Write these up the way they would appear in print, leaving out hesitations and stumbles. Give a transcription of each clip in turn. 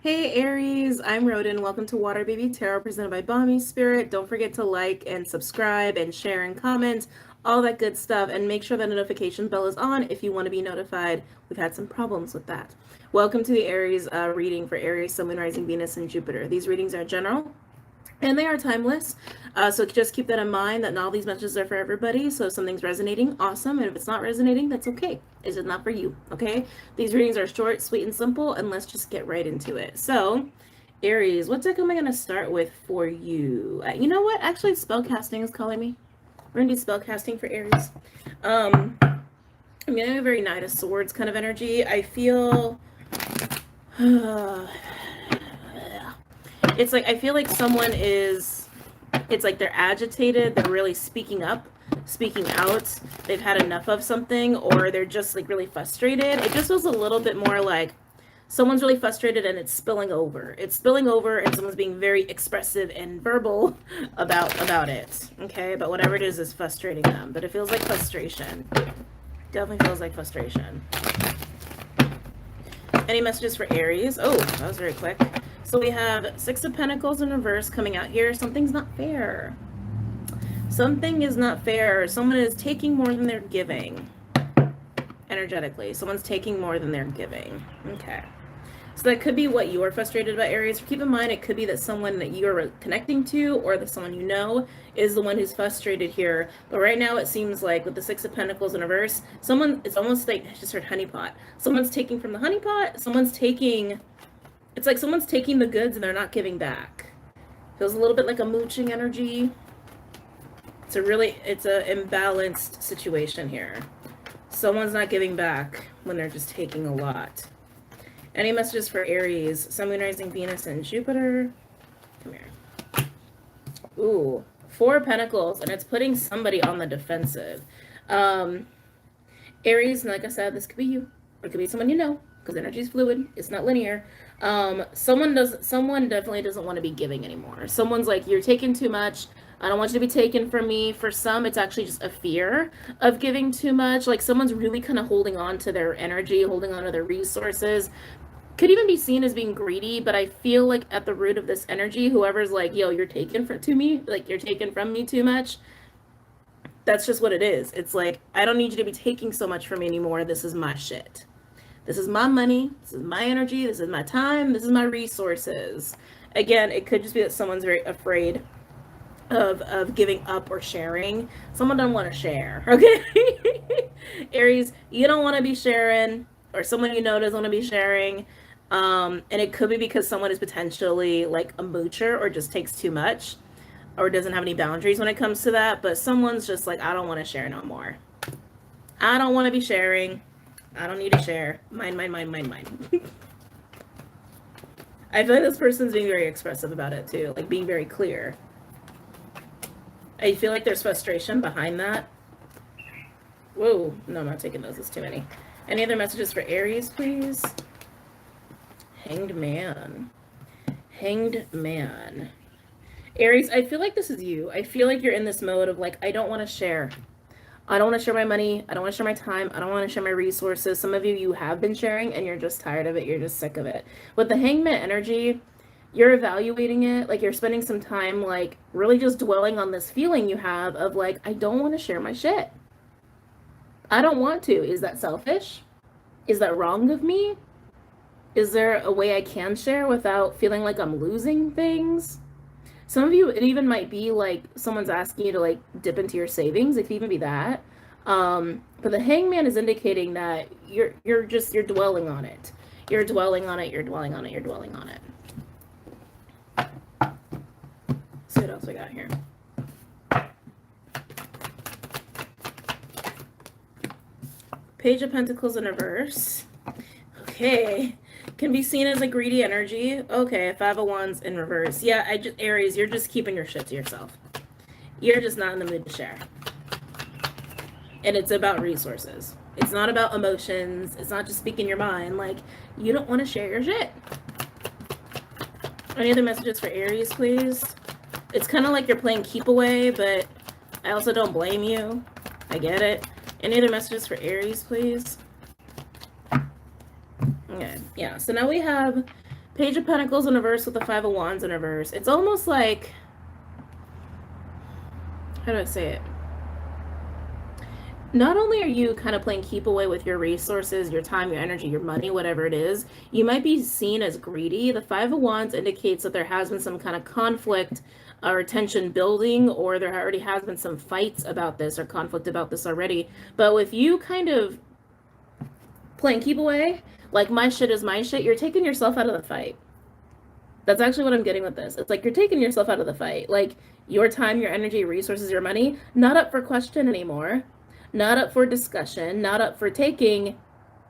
Hey Aries, I'm Rodin. Welcome to WaterBaby Tarot presented by Bomispirit. Don't forget to like and subscribe and share and comment, all that good stuff, and make sure that notification bell is on if you want to be notified. We've had some problems with that. Welcome to the Aries reading for Aries, Sun, Moon, Rising, Venus, and Jupiter. These readings are general and they are timeless. So just keep that in mind that not all these messages are for everybody. So if something's resonating, awesome. And if it's not resonating, that's okay. It's just not for you, okay? These readings are short, sweet, and simple, and let's just get right into it. So, Aries, what deck am I going to start with for you? You know what? Actually, spellcasting is calling me. We're going to do spellcasting for Aries. I'm getting a very Knight of Swords kind of energy. I feel... it's like I feel like someone is, it's like they're agitated, they're really speaking up, speaking out, they've had enough of something, or they're just like really frustrated. It just feels a little bit more like someone's really frustrated and it's spilling over. It's spilling over and someone's being very expressive and verbal about it. Okay, but whatever it is frustrating them. But it feels like frustration. Definitely feels like frustration. Any messages for Aries? Oh, that was very quick. So we have Six of Pentacles in reverse coming out here. Something's not fair. Something is not fair. Someone is taking more than they're giving. Energetically. Someone's taking more than they're giving. Okay. So that could be what you are frustrated about, Aries. Keep in mind, it could be that someone that you're connecting to or that someone you know is the one who's frustrated here. But right now it seems like with the Six of Pentacles in reverse, it's almost like, I just heard honeypot. Someone's taking from the honeypot. It's like someone's taking the goods and they're not giving back. Feels a little bit like a mooching energy. It's a imbalanced situation here. Someone's not giving back when they're just taking a lot. Any messages for Aries, Sun, Moon, Rising, Venus, and Jupiter? Come here. Ooh, Four of Pentacles, and it's putting somebody on the defensive. Aries, like I said, this could be you, or it could be someone you know, because energy is fluid. It's not linear. Someone definitely doesn't want to be giving anymore. Someone's like, you're taking too much. I don't want you to be taken from me. For some, it's actually just a fear of giving too much. Like someone's really kind of holding on to their energy, holding on to their resources. Could even be seen as being greedy, but I feel like at the root of this energy, whoever's like, yo, you're taken from me too much. That's just what it is. It's like, I don't need you to be taking so much from me anymore. This is my shit. This is my money, this is my energy, this is my time, this is my resources. Again, it could just be that someone's very afraid of giving up or sharing. Someone doesn't want to share, okay? Aries, you don't want to be sharing, or someone you know doesn't want to be sharing. And it could be because someone is potentially like a moocher or just takes too much or doesn't have any boundaries when it comes to that. But someone's just like, I don't want to share no more. I don't want to be sharing. I don't need to share. Mine. I feel like this person's being very expressive about it too, like being very clear. I feel like there's frustration behind that. Whoa, no, I'm not taking those. It's too many. Any other messages for Aries, please? Hanged Man. Aries, I feel like this is you. I feel like you're in this mode of like, I don't want to share. I don't want to share my money. I don't want to share my time. I don't want to share my resources. Some of you have been sharing and you're just tired of it. You're just sick of it. With the Hangman energy, you're evaluating it. Like you're spending some time like really just dwelling on this feeling you have of like, I don't want to share my shit. I don't want to. Is that selfish? Is that wrong of me? Is there a way I can share without feeling like I'm losing things? Some of you, it even might be like someone's asking you to like dip into your savings. It could even be that. But the Hangman is indicating that you're dwelling on it. You're dwelling on it. Let's see what else we got here. Page of Pentacles in reverse. Okay. Can be seen as a greedy energy. Okay, Five of Wands in reverse. Yeah, Aries, you're just keeping your shit to yourself. You're just not in the mood to share. And it's about resources. It's not about emotions. It's not just speaking your mind. Like, you don't want to share your shit. Any other messages for Aries, please? It's kind of like you're playing keep away, but I also don't blame you. I get it. Any other messages for Aries, please? Okay, yeah, so now we have Page of Pentacles in reverse with the Five of Wands in reverse. It's almost like, how do I say it? Not only are you kind of playing keep away with your resources, your time, your energy, your money, whatever it is, you might be seen as greedy. The Five of Wands indicates that there has been some kind of conflict or tension building, or there already has been some fights about this or conflict about this already. But with you kind of playing keep away, like my shit is my shit, you're taking yourself out of the fight. That's actually what I'm getting with this. It's like you're taking yourself out of the fight. Like your time, your energy, resources, your money, not up for question anymore. Not up for discussion, not up for taking.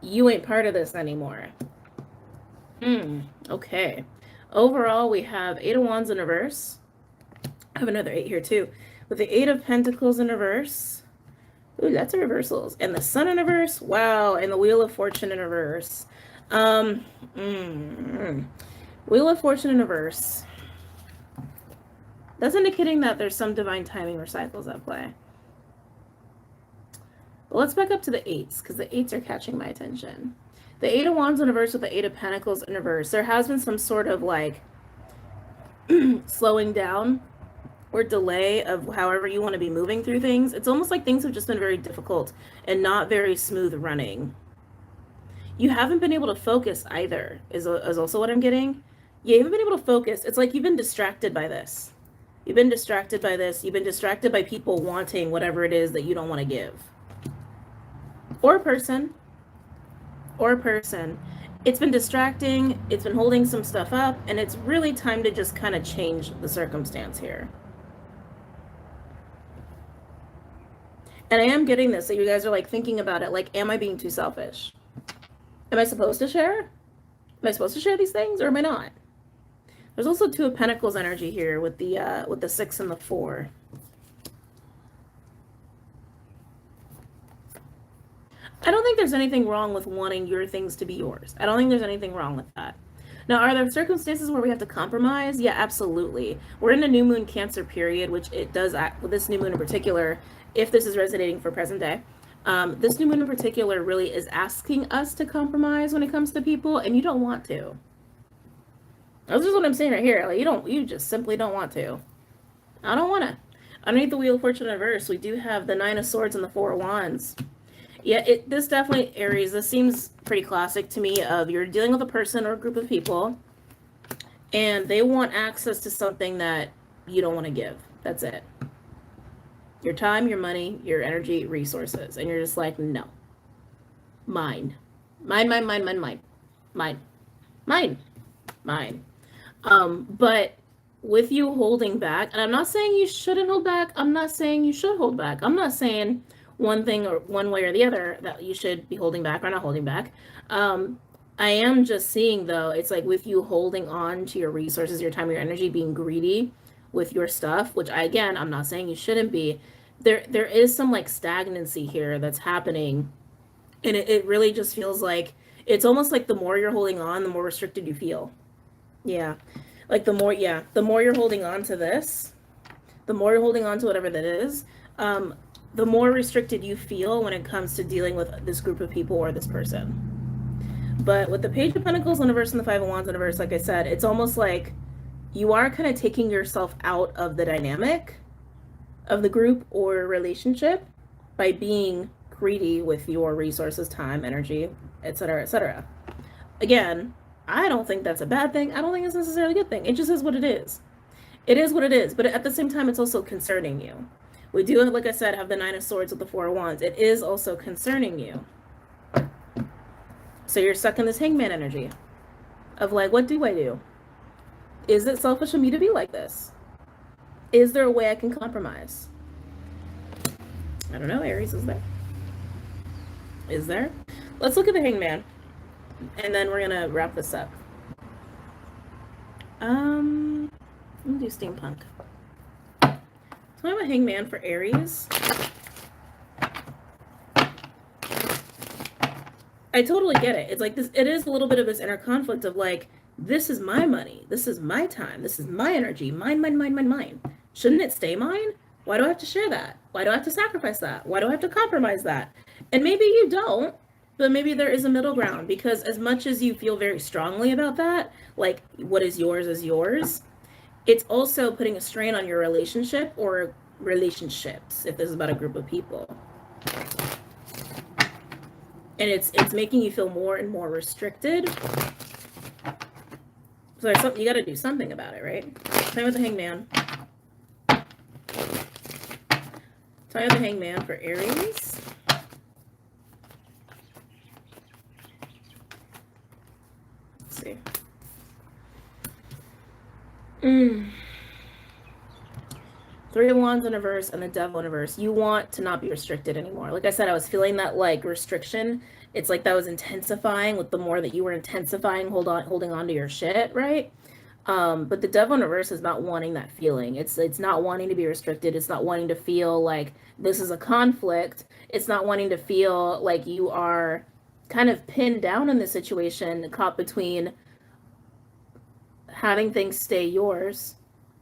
You ain't part of this anymore. Okay. Overall, we have Eight of Wands in reverse. I have another 8 here too. With the Eight of Pentacles in reverse. Ooh, lots of reversals. And the Sun in reverse. Wow. And the Wheel of Fortune in reverse. Wheel of Fortune in reverse. That's indicating that there's some divine timing or cycles at play. But let's back up to the 8s, because the 8s are catching my attention. The Eight of Wands in reverse with the Eight of Pentacles in reverse. There has been some sort of like slowing down or delay of however you want to be moving through things. It's almost like things have just been very difficult and not very smooth running. You haven't been able to focus either, is also what I'm getting. You haven't been able to focus. It's like you've been distracted by this. You've been distracted by this. You've been distracted by people wanting whatever it is that you don't want to give. Or a person. It's been distracting, it's been holding some stuff up, and it's really time to just kind of change the circumstance here. And I am getting this, that you guys are like thinking about it, like, am I being too selfish? Am I supposed to share? Am I supposed to share these things, or am I not? There's also Two of Pentacles energy here with the 6 and the 4. I don't think there's anything wrong with wanting your things to be yours. I don't think there's anything wrong with that. Now, are there circumstances where we have to compromise? Yeah, absolutely. We're in a new moon Cancer period, which it does act with this new moon in particular, if this is resonating for present day. This new moon in particular really is asking us to compromise when it comes to people, and you don't want to. This is what I'm saying right here. Like, you just simply don't want to. I don't want to. Underneath the Wheel of Fortune reverse, we do have the Nine of Swords and the Four of Wands. Yeah, this definitely, Aries, this seems pretty classic to me of you're dealing with a person or a group of people and they want access to something that you don't want to give. That's it. Your time, your money, your energy, resources. And you're just like, no. Mine. Mine. But with you holding back, and I'm not saying you shouldn't hold back. I'm not saying you should hold back. I'm not saying one thing or one way or the other that you should be holding back or not holding back. I am just seeing, though, it's like with you holding on to your resources, your time, your energy, being greedy with your stuff, which I'm not saying you shouldn't be. There is some like stagnancy here that's happening. And it really just feels like it's almost like the more you're holding on, the more restricted you feel. Yeah. Like the more you're holding on to this, the more you're holding on to whatever that is, the more restricted you feel when it comes to dealing with this group of people or this person. But with the Page of Pentacles in reverse and the Five of Wands in reverse, like I said, it's almost like you are kind of taking yourself out of the dynamic of the group or relationship by being greedy with your resources, time, energy, etc., etc. Again, I don't think that's a bad thing. I don't think it's necessarily a good thing. It just is what it is. It is what it is. But at the same time, it's also concerning you. We do, like I said, have the Nine of Swords with the Four of Wands. It is also concerning you. So you're stuck in this Hangman energy of like, what do I do? Is it selfish of me to be like this? Is there a way I can compromise? I don't know, Aries, is there? Is there? Let's look at the Hangman. And then we're going to wrap this up. Let me do steampunk. So I have a Hangman for Aries. I totally get it. It's like this, it is a little bit of this inner conflict of like, this is my money. This is my time. This is my energy. Mine. Shouldn't it stay mine? Why do I have to share that? Why do I have to sacrifice that? Why do I have to compromise that? And maybe you don't, But maybe there is a middle ground, because as much as you feel very strongly about that, like what is yours, it's also putting a strain on your relationship or relationships, if this is about a group of people. And it's making you feel more and more restricted. So there's something, you got to do something about it, right? Same with the Hangman. Same with the Hangman for Aries. Let's see. Three of Wands in reverse and the Devil in reverse. You want to not be restricted anymore. Like I said, I was feeling that like restriction. It's like that was intensifying with the more that you were intensifying, holding on to your shit, right? But the Devil in reverse is not wanting that feeling. It's not wanting to be restricted. It's not wanting to feel like this is a conflict. It's not wanting to feel like you are kind of pinned down in this situation, caught between having things stay yours,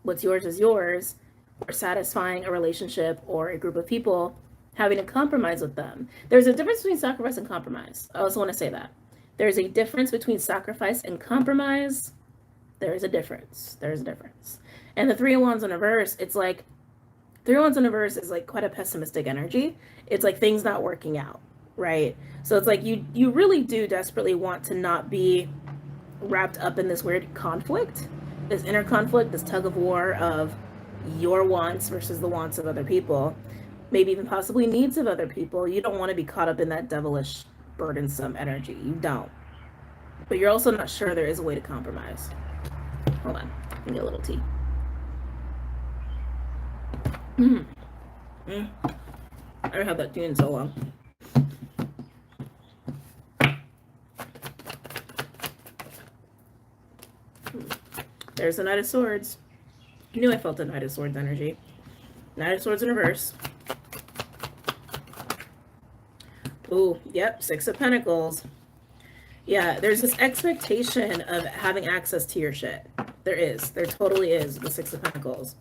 what's yours is yours, or satisfying a relationship or a group of people, having to compromise with them. There's a difference between sacrifice and compromise. I also want to say that. There's a difference between sacrifice and compromise. There is a difference. There's a difference. And the Three of Wands in reverse, it's like, Three of Wands in reverse is like quite a pessimistic energy. It's like things not working out, right? So it's like you really do desperately want to not be wrapped up in this weird conflict, this inner conflict, this tug of war of your wants versus the wants of other people, maybe even possibly needs of other people. You don't want to be caught up in that devilish, burdensome energy. You don't. But you're also not sure there is a way to compromise. Hold on. Give me a little tea. I haven't had that tea in so long. There's the Knight of Swords. I knew I felt the Knight of Swords energy. Knight of Swords in reverse. Ooh, yep, Six of Pentacles. Yeah, there's this expectation of having access to your shit. There is. There totally is, the Six of Pentacles.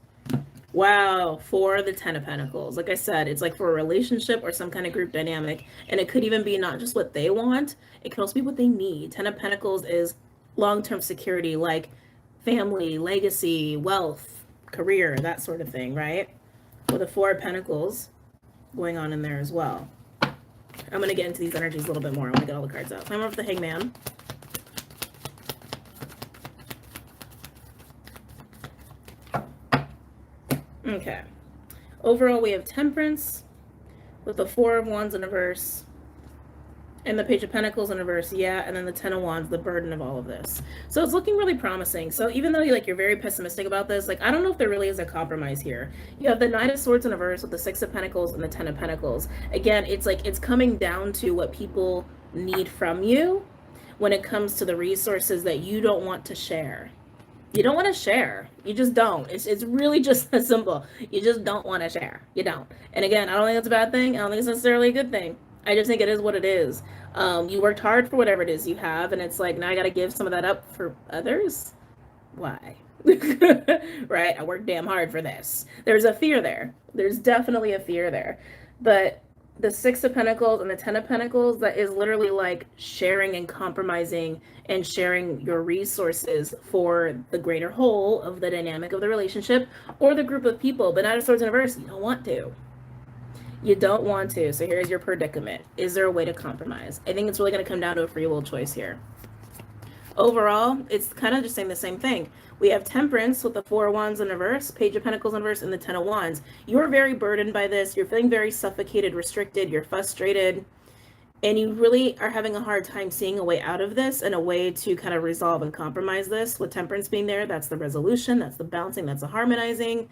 Wow, for the Ten of Pentacles. Like I said, it's like for a relationship or some kind of group dynamic. And it could even be not just what they want, it could also be what they need. Ten of Pentacles is long-term security, like family, legacy, wealth, career, that sort of thing, right? With the Four of Pentacles going on in there as well. I'm going to get into these energies a little bit more. I want to get all the cards out. Climb over the Hangman. Okay. Overall, we have Temperance with the Four of Wands in reverse and the Page of Pentacles in reverse, yeah, and then the Ten of Wands, the burden of all of this. So it's looking really promising. So even though you're very pessimistic about this, like I don't know if there really is a compromise here. You have the Knight of Swords in reverse with the Six of Pentacles and the Ten of Pentacles. Again, it's like it's coming down to what people need from you when it comes to the resources that you don't want to share. You don't want to share. You just don't. It's really just that simple. You just don't want to share. You don't. And again, I don't think it's a bad thing. I don't think it's necessarily a good thing. I just think it is what it is. You worked hard for whatever it is you have, and it's like, now I got to give some of that up for others? Why? Right? I worked damn hard for this. There's a fear there. There's definitely a fear there. But the Six of Pentacles and the Ten of Pentacles, that is literally like sharing and compromising and sharing your resources for the greater whole of the dynamic of the relationship or the group of people. But Knight of Swords in reverse, you don't want to. You don't want to. So here's your predicament. Is there a way to compromise? I think it's really going to come down to a free will choice here. Overall, it's kind of just saying the same thing. We have Temperance with the Four of Wands in reverse, Page of Pentacles in reverse, and the Ten of Wands. You're very burdened by this. You're feeling very suffocated, restricted. You're frustrated. And you really are having a hard time seeing a way out of this and a way to kind of resolve and compromise this. With Temperance being there, that's the resolution. That's the balancing. That's the harmonizing.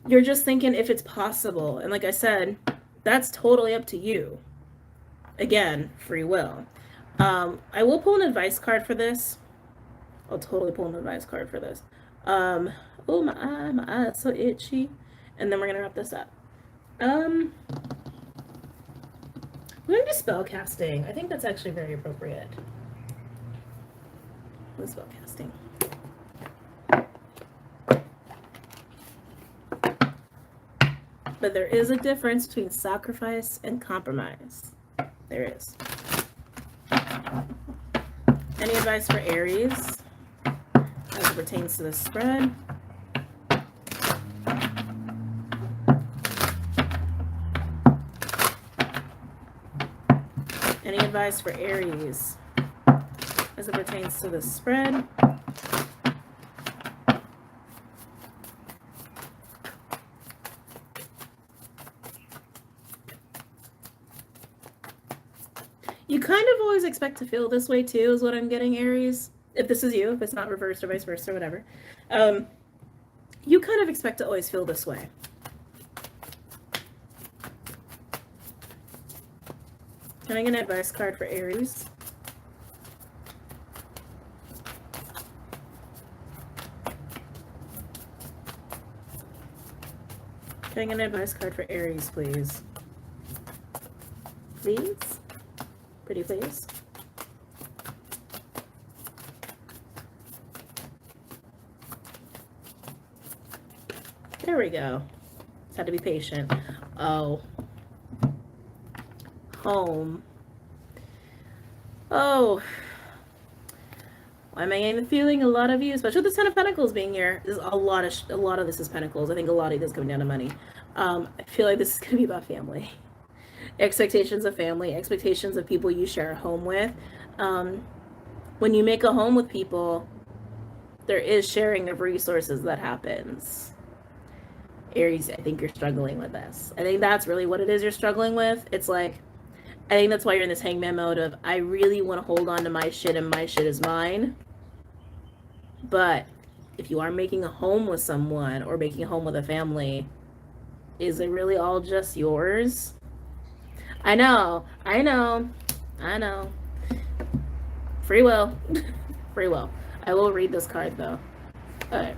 You're just thinking if it's possible. And like I said, that's totally up to you. Again, free will. I will pull an advice card for this. I'll totally pull an advice card for this. Oh, my eye is so itchy. And then we're going to wrap this up. We're going to do spell casting. I think that's actually very appropriate. With spell casting. But there is a difference between sacrifice and compromise. There is. Any advice for Aries as it pertains to the spread? Any advice for Aries as it pertains to the spread? You kind of always expect to feel this way too, is what I'm getting, Aries. If this is you, if it's not reversed or vice versa or whatever. You kind of expect to always feel this way. Can I get an advice card for Aries? Can I get an advice card for Aries, please? Please? Pretty please. There we go. Just had to be patient. Oh. Home. Oh. Why am I getting the feeling a lot of you, especially with the Ten of Pentacles being here, there's a lot of this is Pentacles. I think a lot of this is coming down to money. I feel like this is going to be about family. Expectations of family, expectations of people you share a home with. When you make a home with people, there is sharing of resources that happens. Aries, I think you're struggling with this. I think that's really what it is you're struggling with. It's like, I think that's why you're in this hangman mode of, I really want to hold on to my shit and my shit is mine. But if you are making a home with someone or making a home with a family, is it really all just yours? I know. Free will. Free will. I will read this card though. Alright.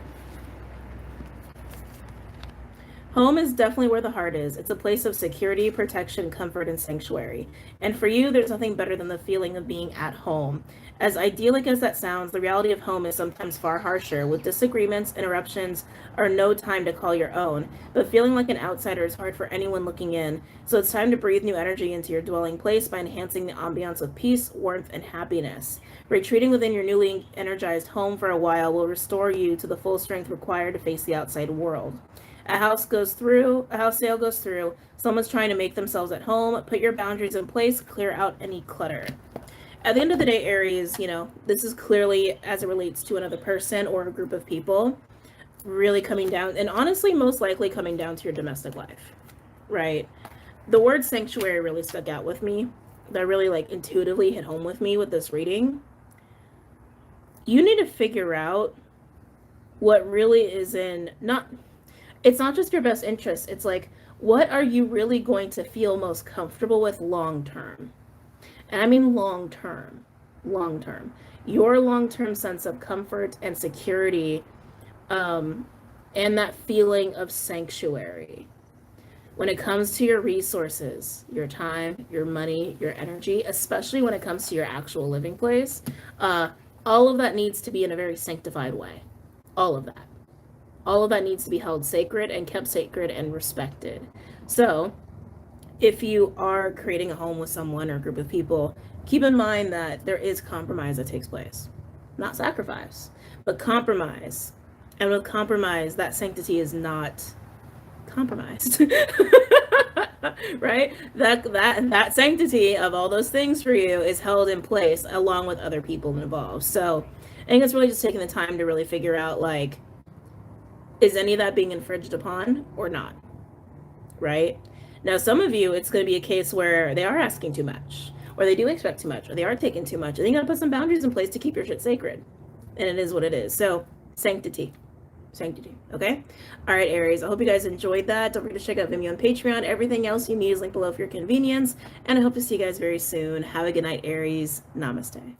Home is definitely where the heart is. It's a place of security, protection, comfort, and sanctuary. And for you, there's nothing better than the feeling of being at home. As idyllic as that sounds, the reality of home is sometimes far harsher, with disagreements, interruptions, or no time to call your own. But feeling like an outsider is hard for anyone looking in. So it's time to breathe new energy into your dwelling place by enhancing the ambiance with peace, warmth, and happiness. Retreating within your newly energized home for a while will restore you to the full strength required to face the outside world. A house sale goes through, someone's trying to make themselves at home, put your boundaries in place, clear out any clutter. At the end of the day, Aries, this is clearly as it relates to another person or a group of people, really coming down, and honestly, most likely coming down to your domestic life, right? The word sanctuary really stuck out with me. That really intuitively hit home with me with this reading. You need to figure out what really is it's not just your best interest. It's like, what are you really going to feel most comfortable with long term? And I mean long term. Your long-term sense of comfort and security, and that feeling of sanctuary. When it comes to your resources, your time, your money, your energy, especially when it comes to your actual living place, all of that needs to be in a very sanctified way. All of that. All of that needs to be held sacred and kept sacred and respected. So if you are creating a home with someone or a group of people, keep in mind that there is compromise that takes place. Not sacrifice, but compromise. And with compromise, that sanctity is not compromised. Right? That sanctity of all those things for you is held in place along with other people involved. So I think it's really just taking the time to really figure out, is any of that being infringed upon or not? Right? Now, some of you, it's going to be a case where they are asking too much, or they do expect too much, or they are taking too much. And you got to put some boundaries in place to keep your shit sacred. And it is what it is. So, sanctity. Okay? All right, Aries. I hope you guys enjoyed that. Don't forget to check out Venmo and Patreon. Everything else you need is linked below for your convenience. And I hope to see you guys very soon. Have a good night, Aries. Namaste.